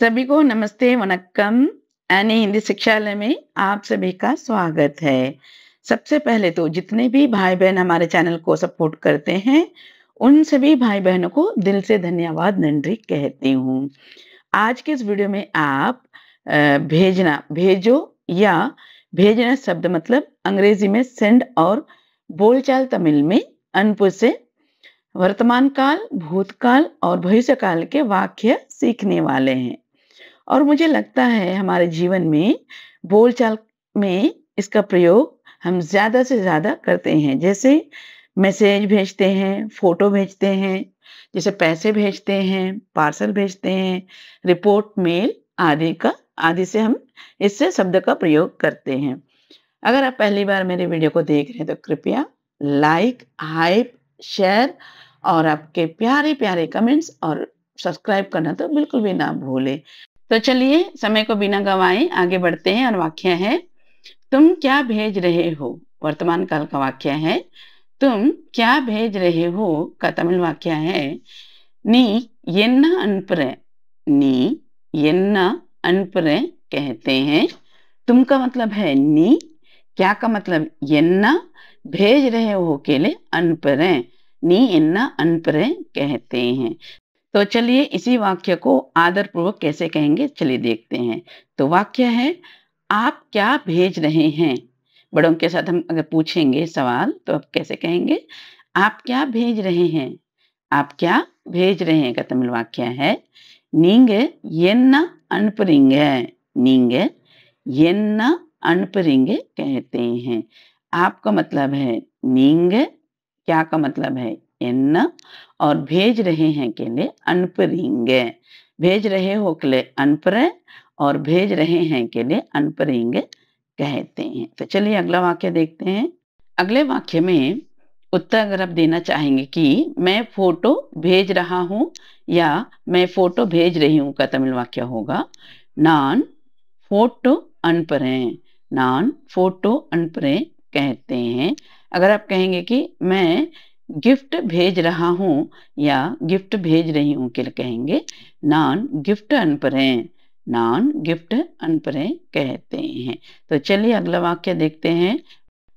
सभी को नमस्ते, वनक्कम। एनी हिंदी शिक्षालय में आप सभी का स्वागत है। सबसे पहले तो जितने भी भाई-बहन हमारे चैनल को सपोर्ट करते हैं, उन सभी भाई-बहनों को दिल से धन्यवाद, नंरी कहती हूँ। आज के इस वीडियो में आप भेजना, भेजो या भेजना शब्द मतलब अंग्रेजी में सेंड और बोलचाल तमिल में अनपु से वर्तमान काल, भूतकाल और भविष्य काल के वाक्य सीखने वाले हैं। और मुझे लगता है हमारे जीवन में बोलचाल में इसका प्रयोग हम ज़्यादा से ज़्यादा करते हैं। जैसे मैसेज भेजते हैं, फ़ोटो भेजते हैं, जैसे पैसे भेजते हैं, पार्सल भेजते हैं, रिपोर्ट, मेल आदि से हम इससे शब्द का प्रयोग करते हैं। अगर आप पहली बार मेरे वीडियो को देख रहे हैं तो कृपया लाइक, हाइप, शेयर और आपके प्यारे-प्यारे कमेंट्स और सब्सक्राइब करना तो बिल्कुल भी ना भूलें। तो चलिए समय को बिना गंवाए आगे बढ़ते हैं और वाक्य है तुम क्या भेज रहे हो। वर्तमान काल का वाक्य है तुम क्या भेज रहे हो का तमिल वाक्य है नी एन्ना अनुपुरे। नी एन्ना अनुपुरे कहते हैं। तुम का मतलब है नी, क्या का मतलब एन्ना, भेज रहे हो के लिए अनुपुरे, नी एन्ना अनुपुरे कहते हैं। तो चलिए इसी वाक्य को आदरपूर्वक कैसे कहेंगे चलिए देखते हैं। तो वाक्य है आप क्या भेज रहे हैं। बड़ों के साथ हम अगर पूछेंगे सवाल तो आप कैसे कहेंगे आप क्या भेज रहे हैं। आप क्या भेज रहे हैं का तमिल वाक्य है நீங்க என்ன அனுப்புறீங்க। நீங்க என்ன அனுப்புறீங்க कहते हैं। आपका मतलब है நீங்க, क्या का मतलब है एन्न और भेज रहे हैं के लिए अनपरिंगे। भेज रहे हो के लिए अनपरे और भेज रहे हैं के लिए अनपरिंगे कहते हैं। तो चलिए अगला वाक्य देखते हैं। अगले वाक्य में उत्तर अगर आप देना चाहेंगे कि मैं फोटो भेज रहा हूं या मैं फोटो भेज रही हूं का तमिल वाक्य होगा नान फोटो अनपरे। नान फोटो अनपरे कहते हैं। अगर आप कहेंगे कि मैं गिफ्ट भेज रहा हूं या गिफ्ट भेज रही हूं के लिए कहेंगे नान गिफ्ट अनपरे। नान गिफ्ट अनपरे कहते हैं। तो चलिए अगला वाक्य देखते हैं।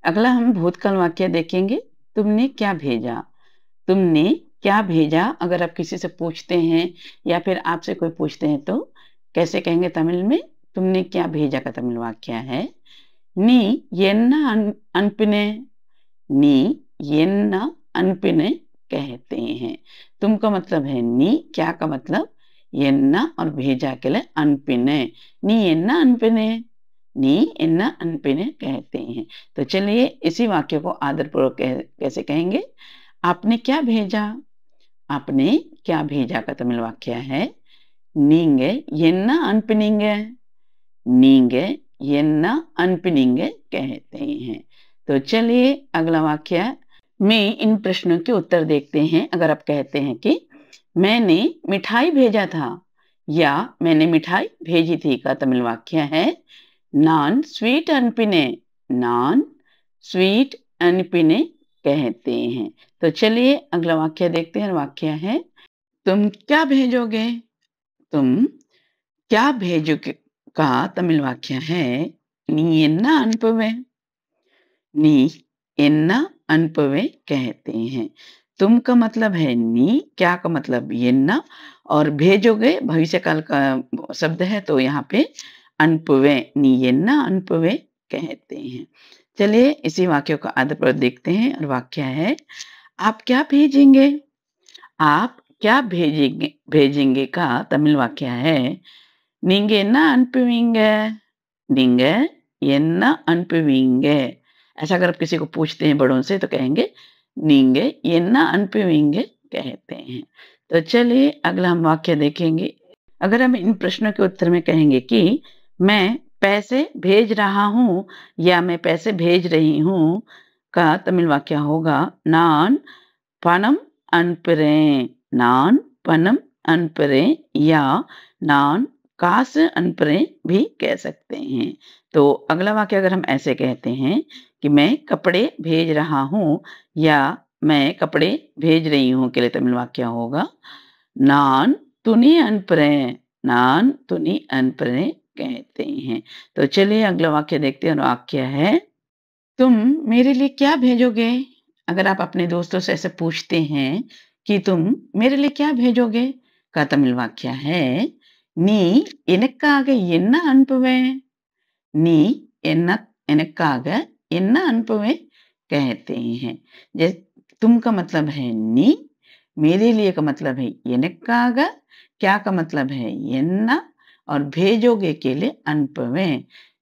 अगला हम भूतकाल वाक्य देखेंगे। तुमने क्या भेजा। तुमने क्या भेजा अगर आप किसी से पूछते हैं या फिर आपसे कोई पूछते हैं तो कैसे कहेंगे तमिल में तुमने क्या भेजा का तमिल वाक्य है नी एन्ना अनपिने। नी एन्ना अनपिने कहते हैं। तुम का मतलब है नी, क्या का मतलब एन्ना और भेजा के लिए अनपिने। नी एन्ना अनपिने, नी एन्ना अनपिने कहते हैं। तो चलिए इसी वाक्य को आदरपूर्वक कैसे कहेंगे आपने क्या भेजा। आपने क्या भेजा का तमिल वाक्य है நீங்க என்ன அனுப்பினீங்க। நீங்க என்ன அனுப்பினீங்க कहते हैं। तो चलिए अगला वाक्य में इन प्रश्नों के उत्तर देखते हैं। अगर आप कहते हैं कि मैंने मिठाई भेजा था या मैंने मिठाई भेजी थी का तमिल वाक्य है नान स्वीट अनपिने। नान स्वीट अनपिने कहते हैं। तो चलिए अगला वाक्य देखते हैं। वाक्य है तुम क्या भेजोगे। तुम क्या भेजोगे का तमिल वाक्य है नी एन्ना अनपुवे। नी एन्ना अनपुवे कहते हैं। तुम का मतलब है नी, क्या का मतलब एन्ना और भेजोगे भविष्य काल का शब्द है तो यहाँ पे अनपुवे, नी एन्ना अनपुवे कहते हैं। चलिए इसी वाक्य का आदरपूर्वक देखते हैं और वाक्य है आप क्या भेजेंगे। आप क्या भेजेंगे, भेजेंगे का तमिल वाक्य है நீங்க என்ன அனுப்புவீங்க। நீங்க என்ன அனுப்புவீங்க। ऐसा अगर आप किसी को पूछते हैं बड़ों से तो कहेंगे நீங்க என்ன அனுப்புவீங்க कहते हैं। तो चलिए अगला हम वाक्य देखेंगे। अगर हम इन प्रश्नों के उत्तर में कहेंगे कि मैं पैसे भेज रहा हूं या मैं पैसे भेज रही हूं का तमिल वाक्य होगा नान पणम अनपुरें। नान पणम अनपुरें या नान कास अनपरे भी कह सकते हैं। तो अगला वाक्य अगर हम ऐसे कहते हैं कि मैं कपड़े भेज रहा हूं या मैं कपड़े भेज रही हूं के लिए तमिल वाक्य होगा नान तुनी अनपरे। நான் துணி அனுப்புறேன் कहते हैं। तो चलिए अगला वाक्य देखते हैं और वाक्य है तुम मेरे लिए क्या भेजोगे? अगर आप अपने दोस्तों से ऐसे पूछते हैं कि तुम मेरे लिए क्या भेजोगे? का तमिल वाक्य है நீ எனக்காக என்ன அனுப்புவே? நீ எனக்காக என்ன அனுப்புवे कहते हैं। जैसे तुम का मतलब है नी, मेरे लिए का मतलब है எனக்காக, क्या का मतलब है என்ன और भेजोगे के लिए அனுப்புவே।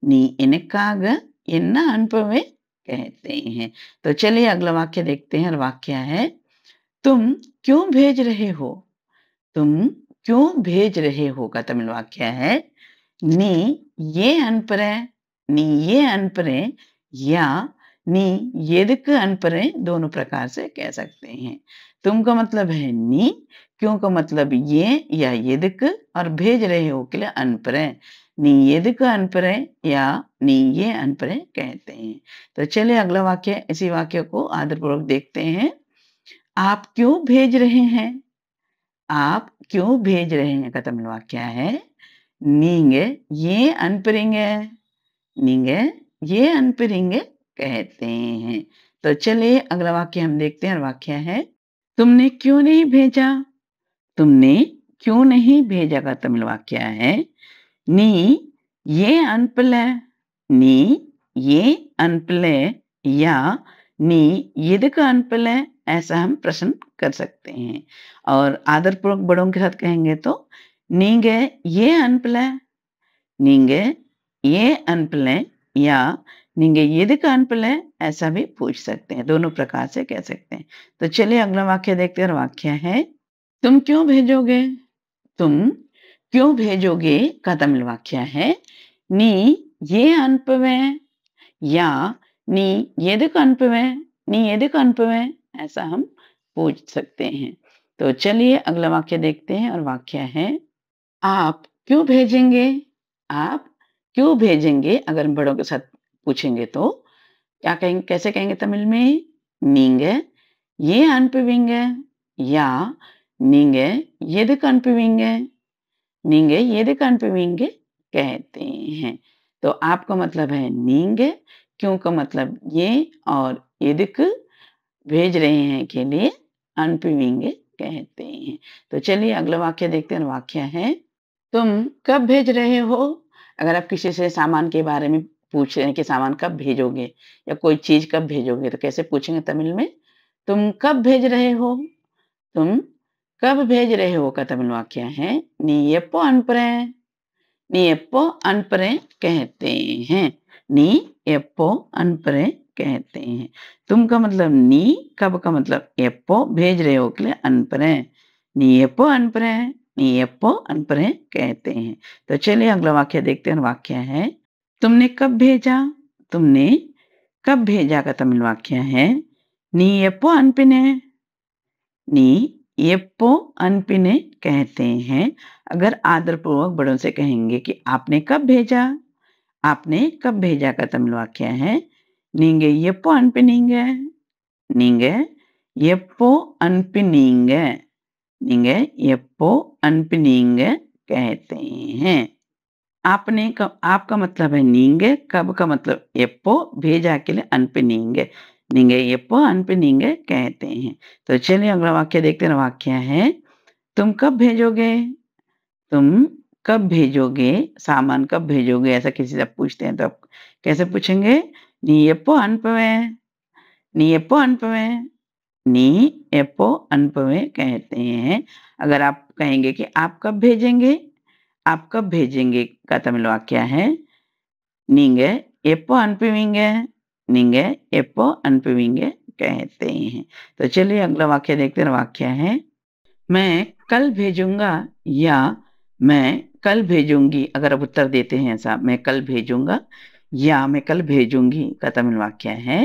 நீ எனக்காக என்ன அனுப்புவே कहते हैं। तो चलिए अगला वाक्य देखते हैं और वाक्य है तुम क्यों भेज रहे हो? तुम क्यों भेज रहे हो का तमिल वाक्य है நீ ஏன் அனுப்புற? நீ ஏன் அனுப்புற या நீ எதுக்கு அனுப்புற दोनों प्रकार से कह सकते हैं। तुम का मतलब है नी, क्यों का मतलब ये या எதுக்கு और भेज रहे हो के लिए अनपढ़ நீ எதுக்கு अनपढ़ या நீ ये अनपढ़ कहते हैं। तो चलिए अगला वाक्य इसी वाक्य को आदरपूर्वक देखते हैं। आप क्यों भेज रहे हैं? आप क्यों भेज रहे हैं का तमिल वाक्य है நீங்க ஏன் அனுப்புறீங்க? நீங்க ஏன் அனுப்புறீங்க कहते हैं। तो चलिए अगला वाक्य हम देखते हैं। वाक्य है तुमने क्यों नहीं भेजा? तुमने क्यों नहीं भेजा का तमिल वाक्य है நீ ஏன் அனுப்பல? நீ ஏன் அனுப்பல या நீ எதுக்கு அனுப்பல? ऐसा हम प्रश्न कर सकते हैं और आदरपूर्वक बड़ों के साथ कहेंगे तो நீங்க ஏன் அனுப்பல? நீங்க ஏன் அனுப்பல या நீங்க எதுக்கு அனுப்பல ऐसा भी पूछ सकते हैं। दोनों प्रकार से कह सकते हैं। तो चलिए अगला वाक्य देखते हैं। वाक्य है तुम क्यों भेजोगे? तुम क्यों भेजोगे का तमिल वाक्य है நீ ஏன் அனுப்புவே या நீ எதுக்கு அனுப்புவே? நீ எதுக்கு அனுப்புவே ऐसा हम पूछ सकते हैं। तो चलिए अगला वाक्य देखते हैं और वाक्य है आप क्यों भेजेंगे? आप क्यों भेजेंगे? अगर हम बड़ों के साथ पूछेंगे तो क्या कहेंगे, कैसे कहेंगे तमिल में? நீங்க ஏன் அனுப்புவீங்க या நீங்க எதுக்கு அனுப்புவீங்க? நீங்க எதுக்கு அனுப்புவீங்க कहते हैं। तो आपका मतलब है நீங்க, क्यों का मतलब ये और எதுக்கு भेज रहे हैं के लिए अनपुविंगे कहते हैं। तो चलिए अगला वाक्य देखते हैं। वाक्य है तुम कब भेज रहे हो? अगर आप किसी से सामान के बारे में पूछ रहे हैं कि सामान कब भेजोगे या कोई चीज कब भेजोगे तो कैसे पूछेंगे तमिल में? तुम कब भेज रहे हो? तुम कब भेज रहे हो का तमिल वाक्य है நீ எப்போ அனுப்புற? நீ எப்போ அனுப்புற कहते हैं। நீ எப்போ அனுப்புற कहते हैं। तुम का मतलब नी, कब का मतलब எப்போ, भेज रहे हो के लिए अनपुर நீ எப்போ अनपुर நீ எப்போ अनपुर कहते हैं। तो चलिए अगला वाक्य देखते हैं। वाक्य है तुमने कब भेजा? तुमने कब भेजा का तमिल वाक्य है நீ எப்போ அனுப்பின? நீ எப்போ அனுப்பின कहते हैं। अगर आदरपूर्वक बड़ों से कहेंगे कि आपने कब भेजा? आपने कब भेजा का तमिल वाक्य है நீங்க எப்போ அனுப்பினீங்க? நீங்க எப்போ அனுப்பினீங்க? நீங்க எப்போ அனுப்பினீங்க कहते हैं। आपका मतलब है நீங்க, कब का मतलब எப்போ, भेजा के लिए अनपिनींग நீங்க எப்போ अनपिनींग कहते हैं। तो चलिए अगला वाक्य देखते हैं। वाक्य है तुम कब भेजोगे? तुम कब भेजोगे? सामान कब भेजोगे ऐसा किसी से पूछते हैं तो आप कैसे पूछेंगे? நீ எப்போ அனுப்புவே? நீ எப்போ அனுப்புவே? நீ எப்போ அனுப்புவே कहते हैं। अगर आप कहेंगे कि आप कब भेजेंगे? आप कब भेजेंगे का तमिल वाक्य है நீங்க எப்போ அனுப்புவீங்க? நீங்க எப்போ அனுப்புவீங்க कहते हैं। तो चलिए अगला वाक्य देखते हैं। वाक्य है मैं कल भेजूंगा या मैं कल भेजूंगी। अगर आप उत्तर देते हैं ऐसा मैं कल भेजूंगा या मैं कल भेजूंगी का तमिल वाक्य है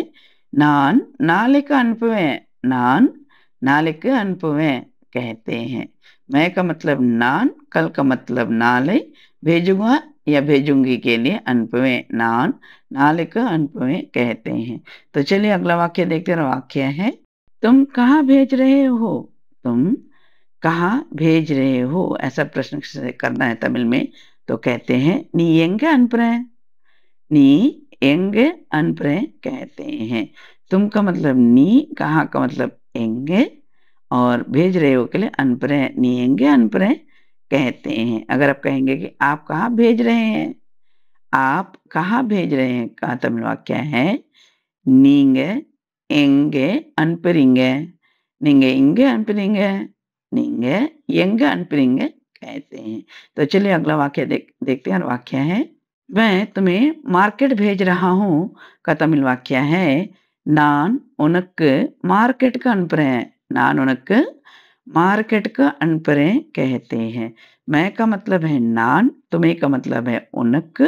நான் நாளைக்கு அனுப்புவேன் நான் நாளைக்கு அனுப்புவேன் कहते हैं। मैं का मतलब नान, कल का मतलब नाले, भेजूंगा या भेजूंगी के लिए अनपुवे नान नालिक अनपुवे कहते हैं। तो चलिए अगला वाक्य देखते हैं। वाक्य है तुम कहाँ भेज रहे हो? तुम कहाँ भेज रहे हो? ऐसा प्रश्न से करना है तमिल में, तो कहते हैं नी एंगे अनुभरें, नी एंगे अनुभरें कहते हैं। तुम का मतलब नी, कहाँ का मतलब एंगे, और भेज रहे हो के लिए अनुभरें, नी एंगे अनुभरें कहते हैं। अगर आप कहेंगे कि आप कहाँ भेज रहे हैं, आप कहाँ भेज रहे हैं का तमिल वाक्य है நீங்க எங்கே அனுப்புறீங்க? நீங்க எங்கே அனுப்புறீங்க? நீங்க எங்க அனுப்புறீங்க? कहते हैं। तो चलिए अगला वाक्य देखते हैं। और वाक्य है मैं तुम्हें मार्केट भेज रहा हूँ का तमिल वाक्य है நான் உனக்கு मार्केट का அனுப்புறேன்। நான் உனக்கு मार्केट का अनपढ़ें कहते हैं। मैं का मतलब है नान, तुम्हें का मतलब है उनक,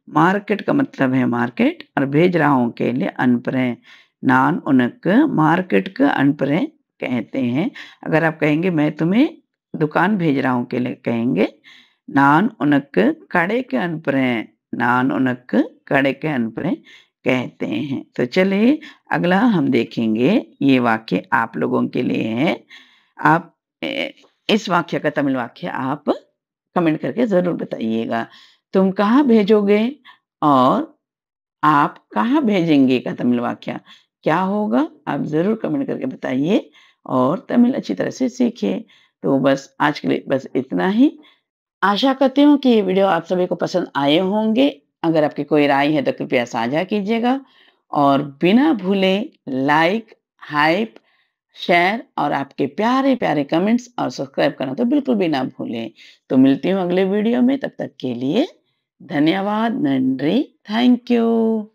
मार्केट का मतलब है मार्केट, और भेज रहा हूँ के लिए अनपढ़ें। नान उनक मार्केट का अनपढ़ें कहते हैं। अगर आप कहेंगे मैं तुम्हें दुकान भेज रहा हूँ के लिए कहेंगे नान उनक कड़े के अनपढ़ें, नान उनक कड़े के अनपढ़ें कहते हैं। तो चलिए अगला हम देखेंगे। ये वाक्य आप लोगों के लिए है। आप इस वाक्य का तमिल वाक्य आप कमेंट करके ज़रूर बताइएगा। तुम कहाँ भेजोगे और आप कहाँ भेजेंगे का तमिल वाक्य क्या होगा? आप ज़रूर कमेंट करके बताइए और तमिल अच्छी तरह से सीखिए। तो बस आज के लिए बस इतना ही। आशा करती हूँ कि ये वीडियो आप सभी को पसंद आए होंगे। अगर आपकी कोई राय है तो कृपया साझा कीजिएगा और बिना भूले लाइक, हाइप, शेयर और आपके प्यारे-प्यारे कमेंट्स और सब्सक्राइब करना तो बिल्कुल भी ना भूलें। तो मिलती हूँ अगले वीडियो में, तब तक के लिए धन्यवाद, नंरी, थैंक यू।